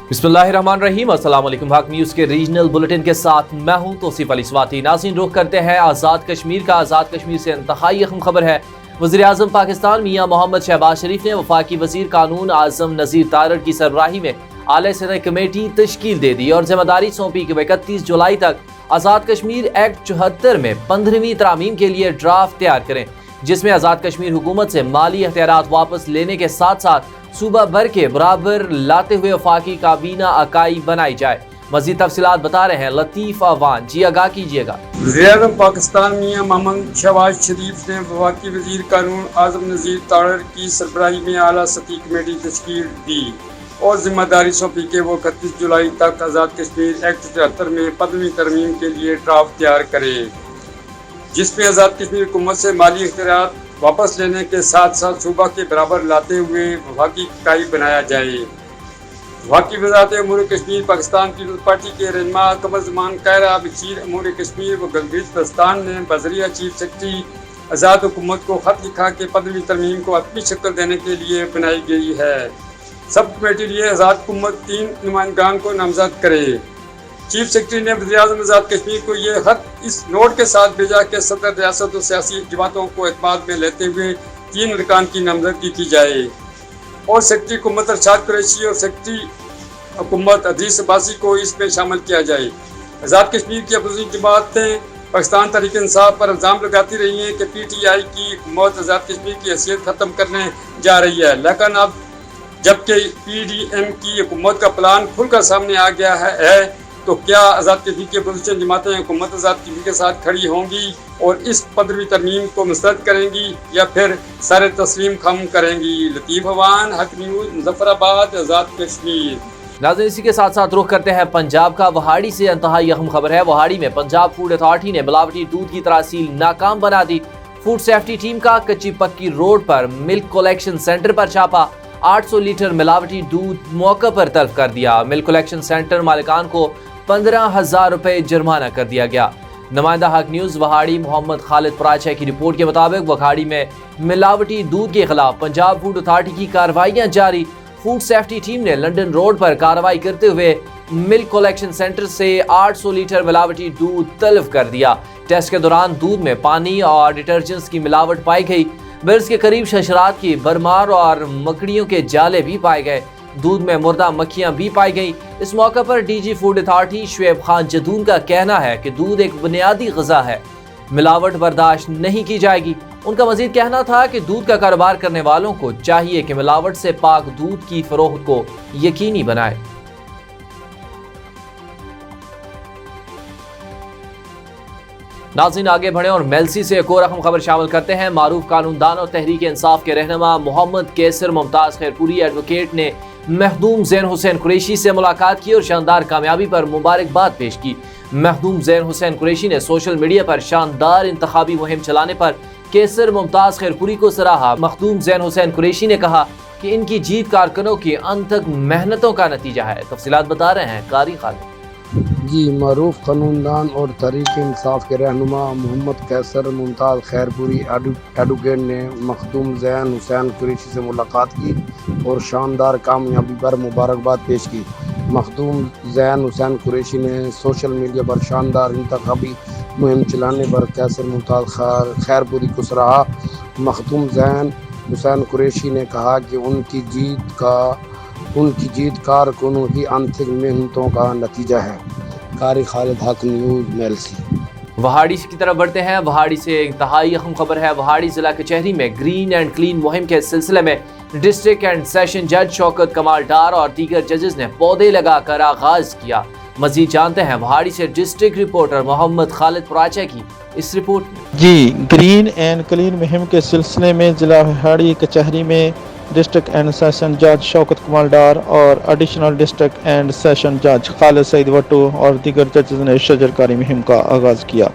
बिस्मिल्लाहिर्रहमानिर्रहीम। अस्सलाम वालेकुम। हक न्यूज़ के रीजनल बुलेटिन के साथ मैं हूं तौसीफ अली स्वाति। नाज़रीन, रुख करते हैं आज़ाद कश्मीर का। आज़ाद कश्मीर से इंतहाई अहम खबर है। वज़ीर-ए-आज़म पाकिस्तान मियां मोहम्मद शहबाज शरीफ ने वफाकी वज़ीर कानून आज़म नज़ीर तारड़ की सरबराही में आला सदर कमेटी तश्कील दे दी और जिम्मेदारी सौंपी कि 31 जुलाई तक आज़ाद कश्मीर एक्ट 74 में 15वीं तरामीम के लिए ड्राफ्ट तैयार करें, जिसमें आज़ाद कश्मीर हुकूमत से माली अख्तियारात वापस लेने के साथ साथ सूबा भर के बराबर लाते हुए वफाकी काबीना अकाई बनाई जाए। मज़ीद तफसीलात बता रहे हैं लतीफ़ अवान। जी आगाह कीजिएगा। वज़ीर-ए-आज़म पाकिस्तान मियां मोहम्मद शहबाज शरीफ ने वफाकी वज़ीर कानून आज़म नज़ीर तारड़ की सरबराही में आला सतही कमेटी तश्कील दी और जिम्मेदारी सौंपी कि वो 31 जुलाई तक आज़ाद कश्मीर एक्ट 74 में 15वीं तरमीम के लिए ड्राफ्ट तैयार करे, जिसमें आज़ाद कश्मीर हुकूमत से माली इख्तियारात वापस लेने के साथ साथ सूबा के बराबर लाते हुए वफाकी इकाई बनाया जाए। वफाकी वज़ारत अमूर कश्मीर पाकिस्तान पीपल्स पार्टी के रहनुमा कमर ज़मान कायरा वज़ीर अमूर कश्मीर व गिलगित बल्तिस्तान ने बज़रिया चीफ सेक्रेटरी आज़ाद हुकूमत को ख़त लिखा कि 15वीं तरमीम को अपनी शक्ल देने के लिए बनाई गई है। सब कमेटी लिए आज़ाद हुकूमत 3 नुमाइंदगान को नामज़द करे। चीफ सेक्रेटरी ने वज़ीर-ए-आज़म आज़ाद कश्मीर को ये खत इस नोट के साथ भेजा कि सदर रियासत और सियासी जमातों को एतमाद में लेते हुए 3 अरकान की नामज़दगी की जाए और सेक्रेटरी हुकूमत अरशाद कुरैशी और सेक्रेटरी हुकूमत हदीस अब्बासी को इसमें शामिल किया जाए। आज़ाद कश्मीर की अपोजिशन जमातें पाकिस्तान तहरीक इंसाफ पर इल्ज़ाम लगाती रही हैं कि PTI की हुकूमत आज़ाद कश्मीर की हैसियत ख़त्म करने जा रही है, लेकिन अब जबकि PDM की हुकूमत का प्लान खुलकर सामने आ गया है तो क्या आज़ाद कश्मीर की अपोजिशन जमातें हुकूमत आज़ाद कश्मीर के साथ खड़ी होंगी और इस 15वीं तरमीम को मुस्तरद करेंगी या फिर सारे तस्लीम खम करेंगी। लतीफ़ अवान, हक न्यूज़, मुज़फ़्फ़राबाद, आज़ाद कश्मीर। नाज़रीन, इसी के साथ साथ रुख करते हैं पंजाब का। वहाड़ी से इंतहाई अहम खबर है। वहाड़ी में पंजाब फूड अथॉरिटी ने मिलावटी दूध की तरासील नाकाम बना दी। फूड सेफ्टी टीम का कच्ची पक्की रोड पर मिल्क कलेक्शन सेंटर पर छापा। 800 लीटर मिलावटी दूध मौके पर तलब कर दिया। मिल्क कलेक्शन सेंटर मालिकान को 15,000 रुपए जुर्माना कर दिया गया। नुमाइंदा हक न्यूज़ वहाड़ी मोहम्मद खालिद पराचा की रिपोर्ट के मुताबिक वहाड़ी में मिलावटी दूध के खिलाफ पंजाब फूड अथॉरिटी की कार्रवाइयां जारी। फूड सेफ्टी टीम ने लंदन रोड पर कार्रवाई करते हुए मिल्क कलेक्शन सेंटर से 800 लीटर मिलावटी दूध तलब कर दिया। टेस्ट के दौरान दूध में पानी और डिटर्जेंट्स की मिलावट पाई गई। बिल्स के करीब शशरात की भरमार और मकड़ियों के जाले भी पाए गए। दूध में मुर्दा मक्खियां भी पाई गई। इस मौके पर DG food authority Shoaib Khan Jadoon का कहना है कि दूध एक बुनियादी ग़िज़ा है, मिलावट बर्दाश्त नहीं की जाएगी। उनका मजीद कहना था कि दूध का कारोबार करने वालों को चाहिए कि मिलावट से पाक दूध की फरोख्त को यकीनी बनाए। नाज़रीन, आगे बढ़े और मेलसी से एक और अहम खबर शामिल करते हैं। मारूफ कानूनदान और तहरीक इंसाफ के रहनुमा मोहम्मद कैसर मुमताज़ खैरपुरी एडवोकेट ने मखदूम ज़ैन हुसैन कुरैशी से मुलाकात की और शानदार कामयाबी पर मुबारकबाद पेश की। मखदूम ज़ैन हुसैन कुरैशी ने सोशल मीडिया पर शानदार इंतखाबी मुहिम चलाने पर कैसर मुमताज़ खैरपुरी को सराहा। मखदूम ज़ैन हुसैन कुरैशी ने कहा कि इनकी जीत कारकुनों की अनथक मेहनतों का नतीजा है। तफसीलात बता रहे हैं कारी खालिद। जी, मरूफ कानूनदान और तहरीक इंसाफ के रहनुमा मोहम्मद कैसर मुमताज़ खैरपुरी एडवोकेट ने मखदूम ज़ैन हुसैन कुरैशी से मुलाकात की और शानदार कामयाबी पर मुबारकबाद पेश की। मखदूम ज़ैन हुसैन कुरैशी ने सोशल मीडिया पर शानदार इंतखाबी मुहिम चलाने पर कैसर मुमताज़ खैरपुरी को सराहा। मखदूम ज़ैन हुसैन कुरैशी ने कहा कि उनकी जीत कारकुनों की आंतरिक मेहनतों का नतीजा है। कारी खालिद, हक न्यूज़, मेलसी। वहाड़ी की तरफ बढ़ते हैं। वहाड़ी से इंतहाई अहम खबर है। वहाड़ी जिला कचहरी में ग्रीन एंड क्लीन मुहिम के सिलसिले में डिस्ट्रिक्ट एंड सेशन जज शौकत कमाल डार और दीगर जजेस ने पौधे लगाकर आगाज किया। मजीद जानते हैं वहाड़ी से डिस्ट्रिक्ट रिपोर्टर मोहम्मद खालिद पराचा की इस रिपोर्ट में। जी, ग्रीन एंड क्लीन मुहिम के सिलसिले में जिला वहाड़ी कचहरी में डिस्ट्रिक्ट एंड सेशन जज शौकत कमाल डार और एडिशनल डिस्ट्रिक्ट एंड सेशन जज खालिद सईद वट्टू और दीगर जजेस ने शजरकारी मुहिम का आगाज़ किया।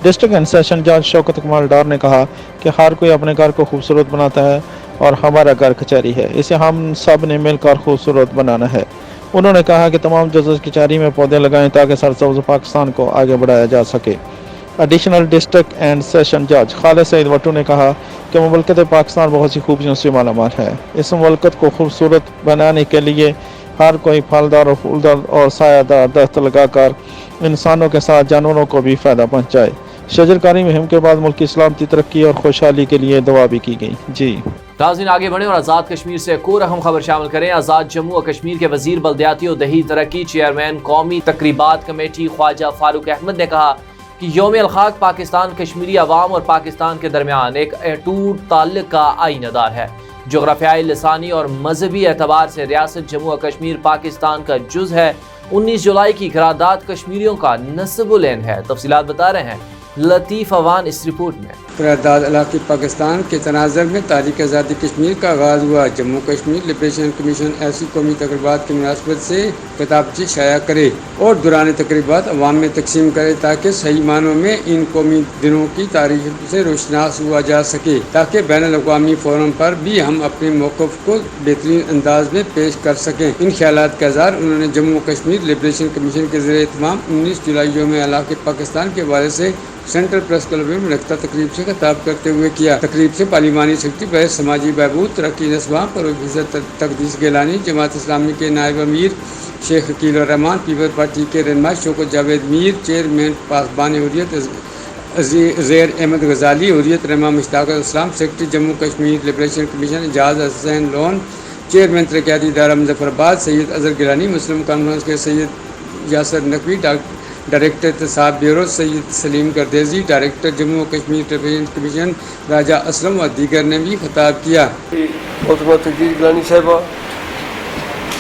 डिस्ट्रिक्ट एंड सेशन जज शौकत कमाल डार ने कहा कि हर कोई अपने घर को खूबसूरत बनाता है और हमारा घर कचहरी है, इसे हम सब ने मिलकर खूबसूरत बनाना है। उन्होंने कहा कि तमाम जजेस कचहरी में पौधे लगाएं ताकि सरसब्ज़ पाकिस्तान को आगे बढ़ाया जा सके। एडिशनल डिस्ट्रिक्ट एंड सेशन जज खालिद सईद वट्टू ने कहा कि मुमलकत पाकिस्तान बहुत सी खूबियों से मालामाल है। इस मुमलकत को खूबसूरत बनाने के लिए हर कोई फलदार और फूलदार और सायादार दरख्त लगाकर इंसानों के साथ जानवरों को भी फ़ायदा पहुँचाए। शजरकारी मुहिम के बाद मुल्क की सलामती, तरक्की और खुशहाली के लिए दुआ भी की गई। जी नाज़रीन, आगे बढ़े और आज़ाद कश्मीर से एक और अहम खबर शामिल करें। आज़ाद जम्मू और कश्मीर के वजीर बल्दियाती और दही तरक्की, चेयरमैन कौमी तकरीबात कमेटी ख्वाजा फारूक अहमद ने कहा कि यौम अल-खाक पाकिस्तान कश्मीरी अवाम और पाकिस्तान के दरमियान एक अटूट ताल्लुक का आईनादार है। जोग्राफियाई, लसानी और मजहबी एतबार से रियासत जम्मू और कश्मीर पाकिस्तान का जुज है। 19 जुलाई की करारदाद कश्मीरियों का नस्बुल-ऐन है। तफसीलात बता रहे हैं लतीफ़ अवान इस रिपोर्ट में। करारदाद इलाक़ाई पाकिस्तान के तनाज़र में तारीख़ आज़ादी कश्मीर का आगाज़ हुआ। जम्मू कश्मीर लिबरेशन कमीशन ऐसी कौमी तकरीबात की मुनासबत से किताबची शाया करे और दौरान तकरीबात अवाम में तकसीम करे ताकि सही मानों में इन कौमी दिनों की तारीख से रोशनास हुआ जा सके, ताकि बैनुल-अक़वामी फ़ोरम पर भी हम अपने मौक़िफ़ को बेहतरीन अंदाज में पेश कर सकें। इन ख़यालात का इज़हार उन्होंने जम्मू कश्मीर लिबरेशन कमीशन के ज़रिए तमाम 19 जुलाई यौम इलाक़ाई पाकिस्तान के हवाले से सेंट्रल प्रेस क्लब में मुनक़्क़दा तकरीब से खिताब करते हुए किया। तकरीब से पार्लिमानी सेक्रेटरी बहस समाजी बहबूद, तरक्की, नस्बा, प्रोफेसर तकदीस गिलानी, जमात इस्लामी के नायब अमीर शेख अकील रहमान, पीपल्स पार्टी के रहनुमा शौकत जावेद मीर, चेयरमैन पासबान हुर्रियत ज़ैर अहमद गजाली, हुर्रियत रहनुमा Mushtaq Islam, secretary Jammu Kashmir liberation commission Ejaz Hussain Lone, chairman तरक्याती इदारा मुजफ्फराबाद सैयद अजहर गिलानी, मुस्लिम कॉन्फ्रेंस के Syed Yasir Naqvi, director Ehtesab bureau Syed Saleem Gardezi, director Jammu और कश्मीर लिबरेशन कमीशन राजा असलम व दीगर ने भी खिताब किया। गिलानी साहिबा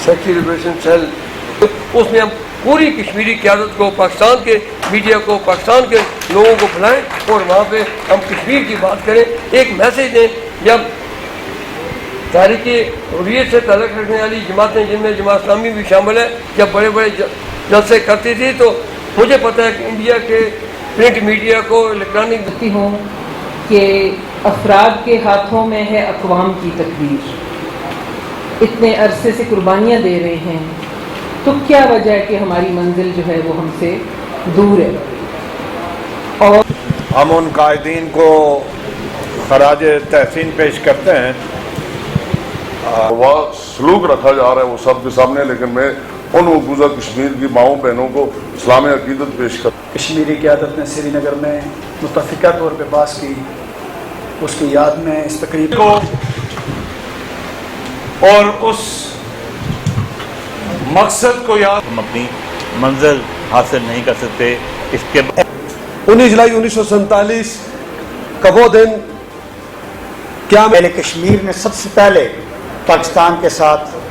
सेक्रेटरी लिबरेशन सेल, उसमें हम पूरी कश्मीरी क़यादत को, पाकिस्तान के मीडिया को, पाकिस्तान के लोगों को बुलाएं और वहाँ पे हम कश्मीर की बात करें, एक मैसेज दें। जब तारीख़ हुर्रियत से ताल्लुक़ रखने वाली जमातें, जिनमें जमात इस्लामी भी शामिल है, जब बड़े बड़े जलसे करती थी तो मुझे पता है कि इंडिया के प्रिंट मीडिया को इलेक्ट्रॉनिक देखती हूँ कि अफराद के हाथों में है अक़वाम की तकदीर, इतने अरसे से कुर्बानियाँ दे रहे हैं, तो क्या वजह है कि हमारी मंजिल जो है वो हमसे दूर है। और हम उन कायदीन को खराज तहसीन पेश करते हैं। वह सलूक रखा जा रहा है वो सब के सामने, लेकिन मैं उन मकबूजा कश्मीर की माओं बहनों को इस्लामी अकीदत पेश कर। कश्मीरी क़यादत ने श्रीनगर में मुतफ़िका तौर पर बात की, उसकी याद में इस तकरीब को और उस मकसद को याद हम अपनी मंजिल हासिल नहीं कर सकते। इसके 19 जुलाई 1947 का वो दिन क्या पहले कश्मीर ने सबसे पहले पाकिस्तान के साथ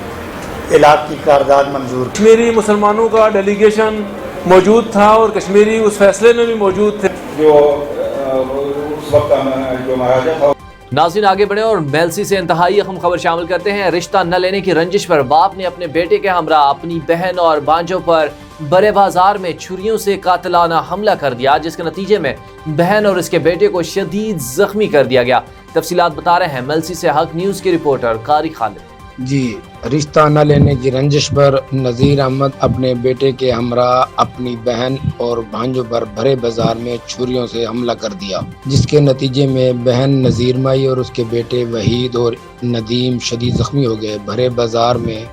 इलाक़ाई करारदाद मंजूर। कश्मीरी मुसलमानों का डेलीगेशन मौजूद था और कश्मीरी उस फैसले में भी मौजूद थे जो उस वक्त जो महाराजा था। नाज़रीन, आगे बढ़े और मेलसी से इंतहाई अहम खबर शामिल करते हैं। रिश्ता न लेने की रंजिश पर बाप ने अपने बेटे के हमरा अपनी बहन और भांजों पर बड़े बाजार में छुरियों से कातिलाना हमला कर दिया, जिसके नतीजे में बहन और इसके बेटे को शदीद जख्मी कर दिया गया। तफसीलात बता रहे हैं मेलसी से हक न्यूज़ के रिपोर्टर कारी खालिद। जी, रिश्ता न लेने की रंजिश पर नज़ीर अहमद अपने बेटे के हमरा अपनी बहन और भांजों पर भरे बाजार में छुरियों से हमला कर दिया, जिसके नतीजे में बहन नज़ीर माई और उसके बेटे वहीद और नदीम शदीद जख्मी हो गए। भरे बाजार में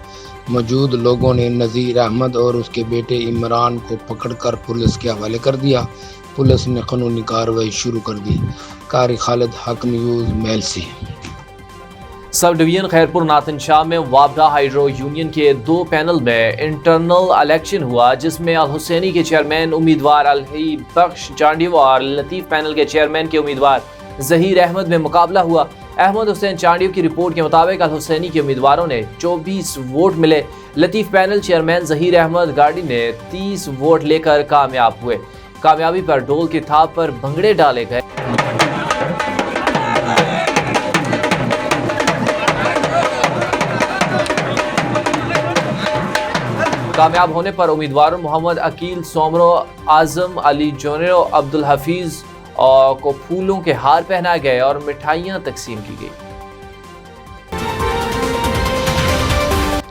मौजूद लोगों ने नज़ीर अहमद और उसके बेटे इमरान को पकड़कर पुलिस के हवाले कर दिया। पुलिस ने कानूनी कार्रवाई शुरू कर दी। कारी खालिद, हक news, Mailsi. Sub division Khairpur नातन Shah में वाबडा हाइड्रो यूनियन के 2 पैनल में इंटरनल इलेक्शन हुआ, जिसमें अल हुसैनी के चेयरमैन उम्मीदवार अलही बख्श चांडियो और लतीफ़ पैनल के चेयरमैन के उम्मीदवार ज़हीर अहमद में मुकाबला हुआ। अहमद हुसैन चांडियो की रिपोर्ट के मुताबिक अल हुसैनी के उम्मीदवारों ने 24 वोट मिले। लतीफ़ पैनल चेयरमैन ज़हीर अहमद गाड़ी ने 30 वोट लेकर कामयाब हुए। कामयाबी पर ढोल की थाप पर भंगड़े डाले गए। कामयाब होने पर उम्मीदवारों मोहम्मद अकील सोमरो, आजम अली जोनेरो, अब्दुल हफीज को फूलों के हार पहनाए गए और मिठाइयां तकसीम की गई।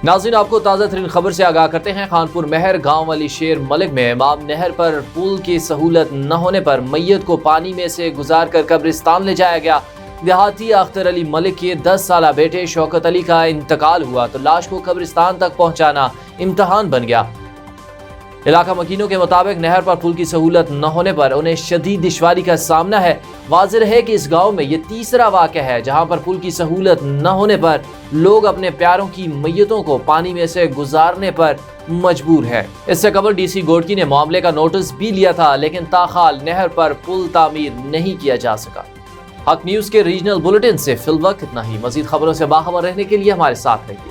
नाज़रीन, आपको ताज़ा तरीन खबर से आगाह करते हैं। खानपुर महर गांव वाली शेर मलिक में इमाम नहर पर पुल की सहूलत न होने पर मैयत को पानी में से गुजार कर कब्रिस्तान ले जाया गया। دیہاتی اختر علی ملک کے 10 سالہ بیٹے شوکت علی کا انتقال ہوا تو لاش کو قبرستان تک پہنچانا امتحان بن گیا۔ علاقہ مکینوں کے مطابق نہر پر پل کی سہولت نہ ہونے پر انہیں شدید دشواری کا سامنا ہے۔ واضح ہے کہ اس گاؤں میں یہ تیسرا واقعہ ہے جہاں پر پل کی سہولت نہ ہونے پر لوگ اپنے پیاروں کی میتوں کو پانی میں سے گزارنے پر مجبور ہے۔ اس سے قبل ڈی سی گوڑکی نے معاملے کا نوٹس بھی لیا تھا، لیکن تاحال نہر پر پل تعمیر نہیں کیا جا سکا۔ حق نیوز کے ریجنل بلیٹن سے فی الوقت اتنا ہی۔ مزید خبروں سے باخبر رہنے کے لیے ہمارے ساتھ رہیے۔